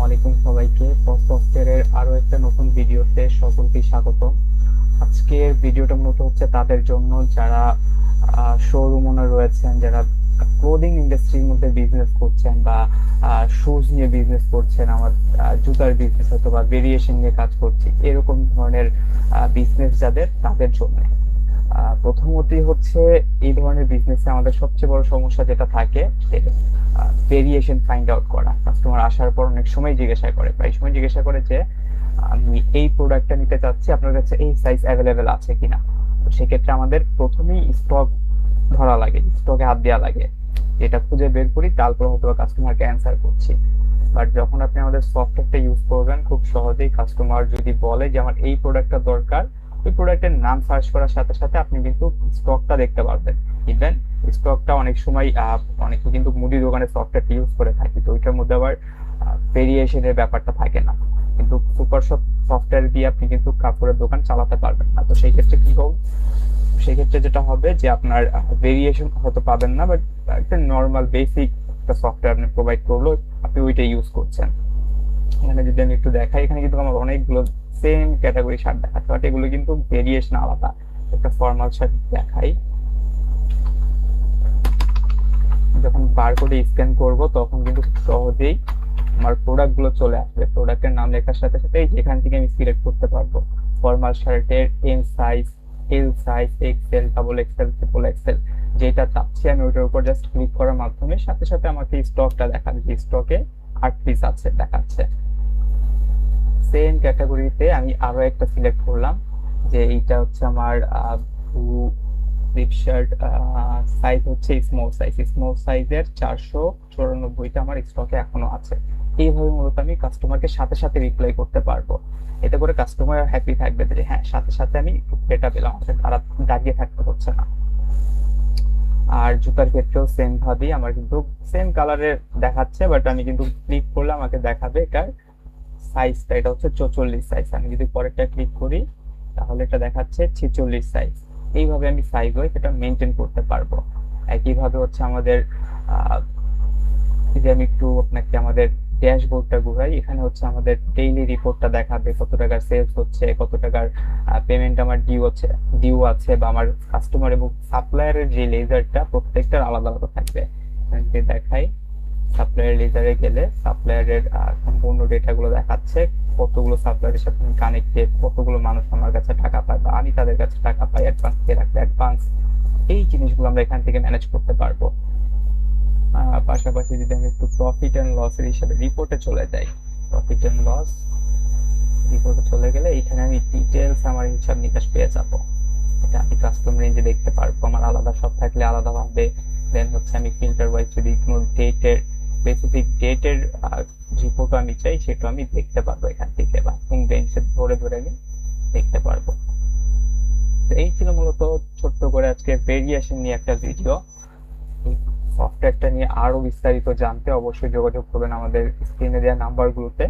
আসসালামু আলাইকুম সবাইকে। সফটওয়্যারের আরো একটা নতুন ভিডিওতে সকলকে স্বাগত। আজকের ভিডিওটা মূলত হচ্ছে তাদের জন্য যারা শোরুম ওনার রয়েছেন, যারা ক্লোদিং ইন্ডাস্ট্রির মধ্যে বিজনেস করছেন বা শুজ নিয়ে বিজনেস করছেন, আমার জুতার বিজনেস অথবা ভেরিয়েশন নিয়ে কাজ করছি, এরকম ধরনের বিজনেস যাদের, তাদের জন্য প্রথমতই হচ্ছে এই ধরনের বিজনেসে আমাদের সবচেয়ে বড় সমস্যা যেটা থাকে ভেরিয়েশন ফাইন্ড আউট করা। কাস্টমার আসার পর অনেক সময় জিজ্ঞাসা করে, প্রায় সময় জিজ্ঞাসা করে যে আমি এই প্রোডাক্টটা নিতে চাচ্ছি, আপনার কাছে এই সাইজ অ্যাভেলেবেল আছে কিনা। তো সেক্ষেত্রে আমাদের প্রথমেই স্টক ধরা লাগে, স্টকে হাত দেওয়া লাগে, এটা খুঁজে বের করি, তারপর হয়তো কাস্টমারকে অ্যান্সার করছি। বাট যখন আপনি আমাদের সফটওয়্যারটা ইউজ করবেন, খুব সহজেই কাস্টমার যদি বলে যে আমার এই প্রোডাক্টটা দরকার, ওই প্রোডাক্টের নাম সার্চ করার সাথে সাথে আপনি কিন্তু স্টকটা দেখতে পারবেন। ইভেন স্টকটা অনেক সময় অনেকে কিন্তু মুদি দোকানে সফটওয়্যারটা ইউজ করে থাকি, তো ওইটার মধ্যে আবার ভেরিয়েশনের ব্যাপারটা থাকে না। কিন্তু সুপার শপ সফটওয়্যার দিয়ে আপনি কিন্তু কাপড়ের দোকান চালাতে পারবেন না। তো সেই ক্ষেত্রে কি হোক, সেক্ষেত্রে যেটা হবে যে আপনার ভেরিয়েশন হয়তো পাবেন না, বাট একটা নর্মাল বেসিক একটা সফটওয়্যার আপনি প্রোভাইড করলো, আপনি ওইটা ইউজ করছেন। এখানে যদি আমি একটু দেখাই, এখানে কিন্তু আমার অনেকগুলো সেম ক্যাটাগরি শার্ট দেখাচ্ছে, বাট এগুলো কিন্তু ভেরিয়েশন আলাদা। একটা ফর্মাল শার্ট দেখাই, যখন বারকোডে স্ক্যান করব তখন কিন্তু খুব সহজেই আমার প্রোডাক্ট গুলো চলে আসবে। প্রোডাক্টের নাম লেখার সাথে সাথে যেখান থেকে আমি সিলেক্ট করতে পারবো ফর্মাল শার্টের M size, L size, XL, double XL, triple XL, যেটা চাচ্ছি আমি ওইটার উপর জাস্ট ক্লিক করার মাধ্যমে সাথে সাথে আমাকে স্টকটা দেখাবে, যে স্টকে 8 পিস আছে দেখাচ্ছে। সেম ক্যাটাগরিতে আমি আরো একটা সিলেক্ট করলাম, যে এইটা হচ্ছে আমার ব্লু স্লিপ শার্ট, সাইজ হচ্ছে স্মল সাইজ, স্মল সাইজের 494টা আমার স্টকে এখনো আছে। এইভাবে মূলত আমি কাস্টমারকে সাথে সাথে রিপ্লাই করতে পারবো। এতে করে কাস্টমার হ্যাপি থাকবে যে হ্যাঁ, সাথে সাথে আমি ডেটা পেলাম, আমাকে তারা দাঁড়িয়ে থাকতে হচ্ছে না। আর জুতার ক্ষেত্রেও সেম ভাবেই আমার কিন্তু সেম কালারের দেখাচ্ছে, বাট আমি কিন্তু ক্লিক করলে আমাকে দেখাবে এটার সাইজটা, এটা হচ্ছে 44 সাইজ। আমি যদি পরেরটা ক্লিক করি তাহলে এটা দেখাচ্ছে 46 সাইজ। এইভাবে আমি সাইজ ওয়াইজ এটা মেনটেন করতে পারবো। একইভাবে হচ্ছে আমাদের যদি আমি একটু আপনাকে আমাদের ড্যাশবোর্ডটা ঘুরাই, এখানে হচ্ছে আমাদের ডেইলি রিপোর্টটা দেখাবে, কত টাকার সেলস হচ্ছে, কত টাকার পেমেন্ট আমার ডিউ আছে, বা আমার কাস্টমার এবং সাপ্লায়ারের যে লেজারটা প্রত্যেকটার আলাদা আলাদা থাকবে। যদি দেখাই, সাপ্লায়ার লেজারে গেলে সাপ্লায়ারের সম্পূর্ণ ডেটাগুলো দেখাচ্ছে, কতগুলো সাপ্লায়ারের সাথে আমি কানেক্টেড, কতগুলো মানুষ আমার কাছে টাকা পায় বা আমি তাদের কাছে টাকা পাই, অ্যাডভান্স কে রাখলে অ্যাডভান্স, এই জিনিসগুলো আমরা এখান থেকে ম্যানেজ করতে পারবো। পাশাপাশি যদি আমি একটু প্রফিট এন্ড লসের হিসাবে রিপোর্টে চলে যাই, প্রফিট এন্ড লস রিপোর্টে চলে গেলে এখানে আমি ডিটেলস আমার হিসাব নিকাশ পেয়ে যাব। এটা আমি কাস্টম রেঞ্জে দেখতে পারবো, আমার আলাদা সব থাকলে আলাদা ভাবে। দেন হচ্ছে আমি ফিল্টার ওয়াইজ যদি কোনো ডেটের, স্পেসিফিক ডেটের রিপোর্ট আমি চাই, সেটা আমি দেখতে পারবো এখান থেকে, বা কোন রেঞ্জে ধরে ধরে আমি দেখতে পারবো। তো এই ছিল মূলত ছোট্ট করে আজকে ভেরিয়েশন নিয়ে একটা ভিডিও। এই সফটওয়্যারটা নিয়ে আরো বিস্তারিত জানতে অবশ্যই যোগাযোগ করবেন আমাদের স্ক্রিনে দেওয়া নাম্বারগুলোতে।